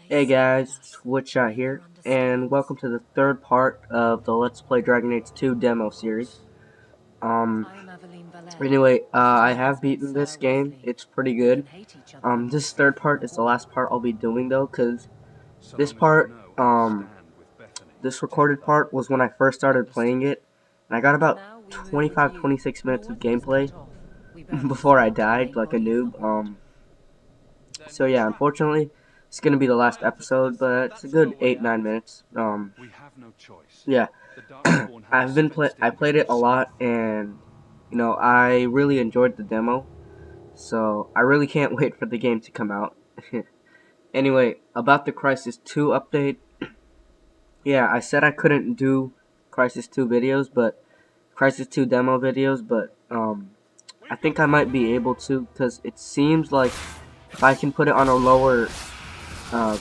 Hey guys, Twichshot here, and welcome to the third part of the Let's Play Dragon Age 2 demo series. Um, I have beaten this game. It's pretty good. This third part is the last part I'll be doing though, because this part, this recorded part was when I first started playing it, and I got about 25-26 minutes of gameplay before I died like a noob. So yeah, unfortunately, it's gonna be the last episode, but it's a good 8-9 minutes. Yeah, I played it a lot, and I really enjoyed the demo. So I really can't wait for the game to come out. Anyway, about the Crisis 2 update. Yeah, I said I couldn't do Crisis 2 videos, but Crisis 2 demo videos, but I think I might be able to, because it seems like if I can put it on a lower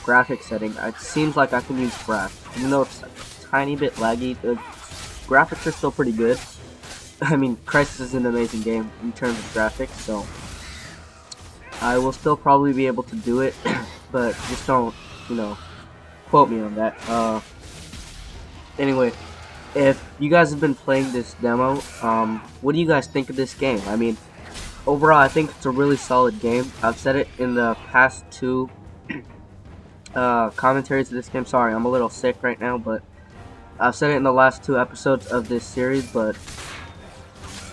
graphic setting, it seems like I can use Brass. Even though it's a tiny bit laggy, the graphics are still pretty good. I mean, Crisis is an amazing game in terms of graphics, so I will still probably be able to do it, but just don't, quote me on that. Anyway, if you guys have been playing this demo, what do you guys think of this game? I mean, overall, I think it's a really solid game. I've said it in the past two commentaries of this game. Sorry, I'm a little sick right now, but I've said it in the last two episodes of this series, but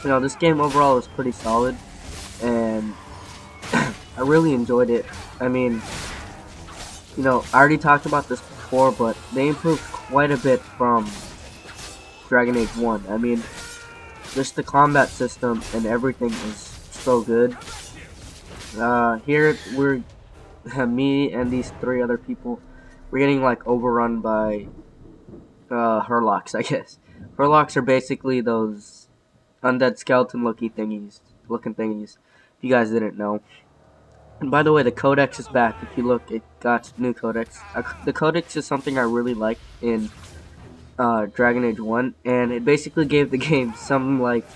this game overall is pretty solid, and I really enjoyed it. I mean, I already talked about this before, but they improved quite a bit from Dragon Age 1. I mean, just the combat system and everything is so good. Here, me and these three other people, we're getting, like, overrun by, Hurlocks, I guess. Hurlocks are basically those undead skeleton-looking thingies, if you guys didn't know. And by the way, the codex is back. If you look, it got new codex. The codex is something I really like in Dragon Age 1, and it basically gave the game some, like,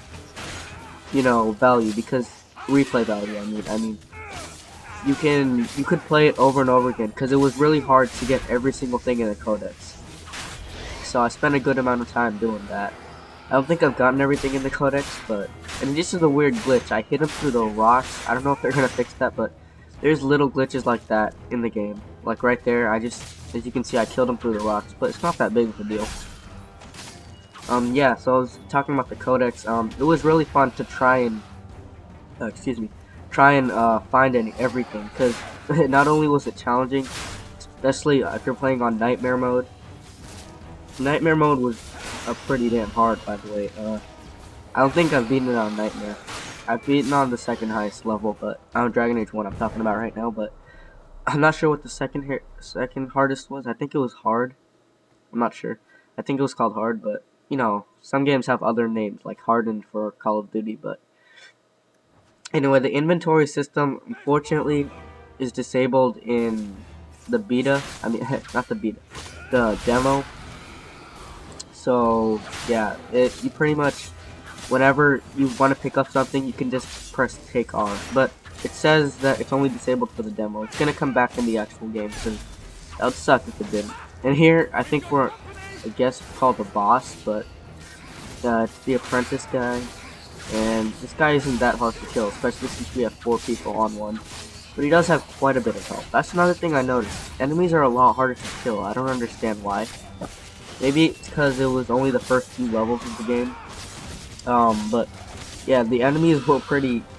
value, because replay value. I mean, you could play it over and over again, because it was really hard to get every single thing in the codex. So I spent a good amount of time doing that. I don't think I've gotten everything in the codex, and this is a weird glitch. I hit them through the rocks. I don't know if they're gonna fix that, but there's little glitches like that in the game. Like right there, as you can see, I killed him through the rocks, but it's not that big of a deal. Yeah, so I was talking about the codex. It was really fun to try and, find everything, because not only was it challenging, especially if you're playing on Nightmare mode. Nightmare mode was pretty damn hard, by the way. I don't think I've beaten it on Nightmare. I've beaten on the second highest level, but on Dragon Age 1 I'm talking about right now, but I'm not sure what the second hardest was. I think it was hard. I'm not sure. I think it was called hard, but some games have other names, like hardened for Call of Duty, but anyway, the inventory system, unfortunately, is disabled in the beta. I mean, not the beta, the demo. So yeah, you pretty much, whenever you want to pick up something, you can just press take R. But it says that it's only disabled for the demo. It's gonna come back in the actual game, because that would suck if it didn't. And here, I think we're, I guess, called the boss, but it's the apprentice guy. And this guy isn't that hard to kill, especially since we have 4 people on one. But he does have quite a bit of health. That's another thing I noticed. Enemies are a lot harder to kill. I don't understand why. Maybe it's because it was only the first few levels of the game. But yeah, the enemies were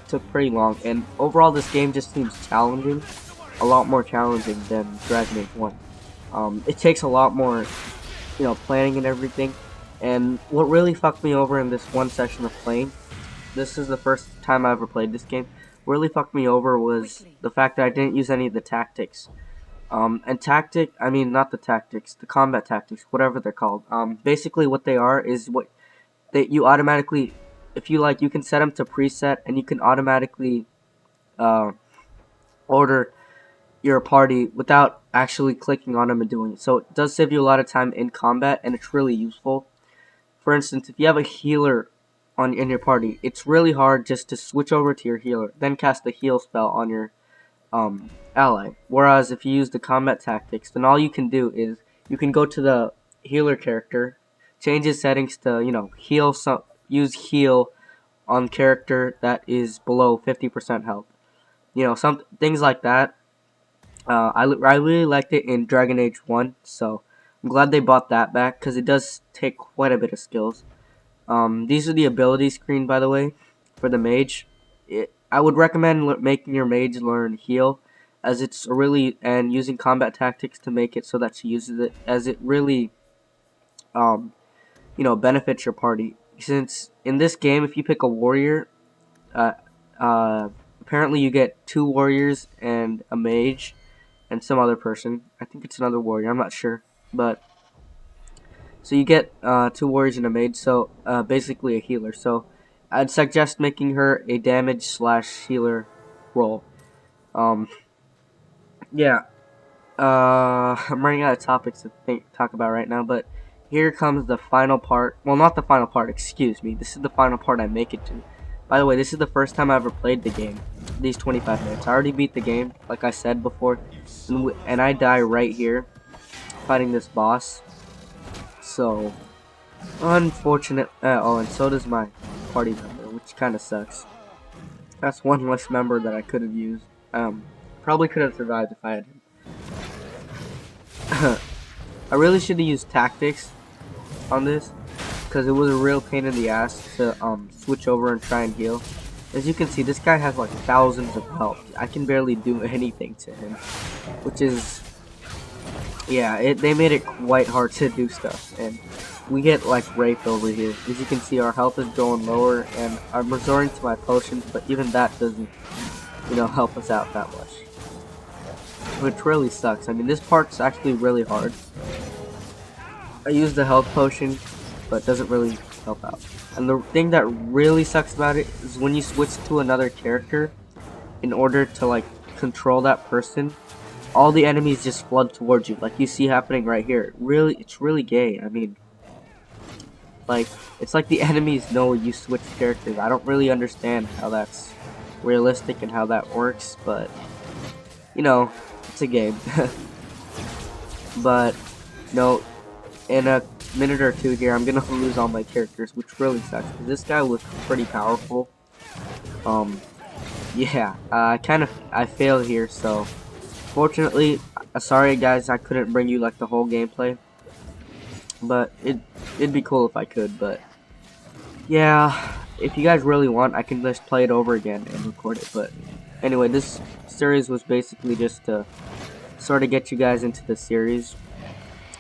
took pretty long, and overall this game just seems challenging, a lot more challenging than Dragon Age 1. It takes a lot more, planning and everything, and what really fucked me over in this one session of playing, this is the first time I ever played this game, what really fucked me over was the fact that I didn't use any of the tactics. I mean, not the tactics, the combat tactics, whatever they're called. Basically what they are is you automatically, if you like, you can set them to preset, and you can automatically order your party without actually clicking on them and doing it. So it does save you a lot of time in combat, and it's really useful. For instance, if you have a healer in your party, it's really hard just to switch over to your healer, then cast the heal spell on your ally. Whereas if you use the combat tactics, then all you can do is you can go to the healer character, change his settings to, you know, use heal on character that is below 50% health. You know, some things like that. I really liked it in Dragon Age 1, so I'm glad they brought that back because it does take quite a bit of skills. These are the ability screen, by the way, for the mage. I would recommend making your mage learn heal, as it's and using combat tactics to make it so that she uses it, as it really, you know, benefits your party. Since in this game, if you pick a warrior, uh, apparently you get 2 warriors and a mage and some other person. I think it's another warrior. I'm not sure, but so you get 2 warriors and a mage. So basically a healer. So I'd suggest making her a damage / healer role. Yeah. I'm running out of topics to talk about right now, but here comes the final part. Well, not the final part. Excuse me. This is the final part I make it to. By the way, this is the first time I ever played the game. These 25 minutes. I already beat the game, like I said before, and I die right here, fighting this boss. So, unfortunate. Oh, and so does my party member, which kind of sucks. That's one less member that I could have used. Probably could have survived if I had him. I really should have used tactics on this, because it was a real pain in the ass to switch over and try and heal. As you can see, this guy has like thousands of health. I can barely do anything to him, which is, yeah, they made it quite hard to do stuff, and we get like raped over here. As you can see, our health is going lower, and I'm resorting to my potions, but even that doesn't, you know, help us out that much, which really sucks. I mean, this part's actually really hard. I use the health potion, but it doesn't really help out. And the thing that really sucks about it is when you switch to another character, in order to like control that person, all the enemies just flood towards you, like you see happening right here. It's really gay. I mean, like, it's like the enemies know you switch characters. I don't really understand how that's realistic and how that works, but you know, it's a game. But no, in a minute or two here, I'm gonna lose all my characters, which really sucks. This guy was pretty powerful. Yeah, I failed here, so fortunately, sorry guys, I couldn't bring you like the whole gameplay, but it'd be cool if I could. But yeah, if you guys really want, I can just play it over again and record it. But anyway, this series was basically just to sort of get you guys into the series,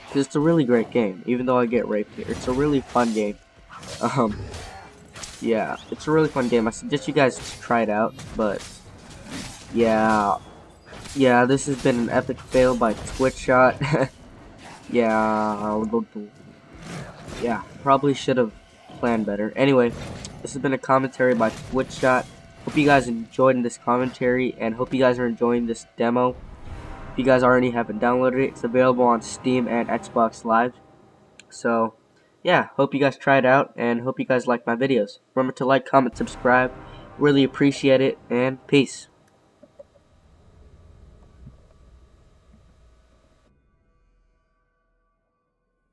because it's a really great game. Even though I get raped here, it's a really fun game. Yeah, it's a really fun game. I suggest you guys try it out. But yeah, this has been an epic fail by Twichshot. Yeah, probably should have planned better. Anyway, this has been a commentary by Twichshot. Hope you guys enjoyed this commentary, and hope you guys are enjoying this demo. If you guys already haven't downloaded it, it's available on Steam and Xbox Live. So, yeah, hope you guys try it out, and hope you guys like my videos. Remember to like, comment, subscribe. Really appreciate it, and peace.